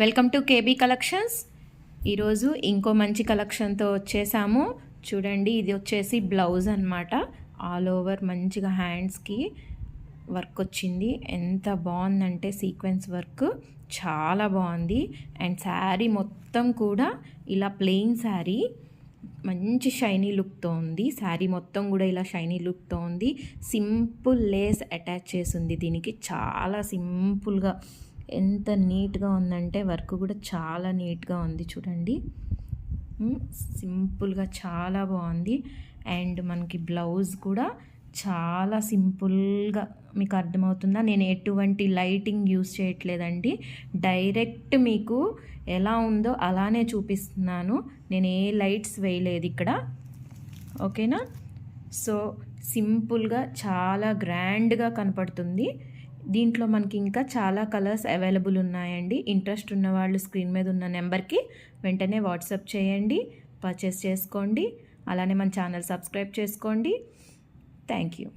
Welcome to KB collections. ఈరోజు ఇంకో మంచి కలెక్షన్తో వచ్చేసాము. చూడండి, ఇది వచ్చేసి బ్లౌజ్ అన్నమాట. ఆల్ ఓవర్ మంచిగా హ్యాండ్స్కి వర్క్ వచ్చింది. ఎంత బాగుందంటే సీక్వెన్స్ వర్క్ చాలా బాగుంది. అండ్ శారీ మొత్తం కూడా ఇలా ప్లెయిన్ శారీ, మంచి షైనీ లుక్తో ఉంది. శారీ మొత్తం కూడా ఇలా షైనీ లుక్తో ఉంది. సింపుల్ లేస్ అటాచ్ చేసి ఉంది దీనికి. చాలా సింపుల్గా ఎంత నీట్గా ఉందంటే వర్క్ కూడా చాలా నీట్గా ఉంది. చూడండి, సింపుల్గా చాలా బాగుంది. అండ్ మనకి బ్లౌజ్ కూడా చాలా సింపుల్గా, మీకు అర్థమవుతుందా? నేను ఎటువంటి లైటింగ్ యూస్ చేయట్లేదండి. డైరెక్ట్ మీకు ఎలా ఉందో అలానే చూపిస్తున్నాను. నేను ఏ లైట్స్ వేయలేదు ఇక్కడ, ఓకేనా? సో సింపుల్గా చాలా గ్రాండ్గా కనపడుతుంది. దీంట్లో మనకి ఇంకా చాలా కలర్స్ అవైలబుల్ ఉన్నాయండి. ఇంట్రెస్ట్ ఉన్న వాళ్ళు స్క్రీన్ మీద ఉన్న నెంబర్కి వెంటనే వాట్సాప్ చేయండి, పర్చేస్ చేసుకోండి. అలానే మన ఛానల్ సబ్స్క్రైబ్ చేసుకోండి. Thank you.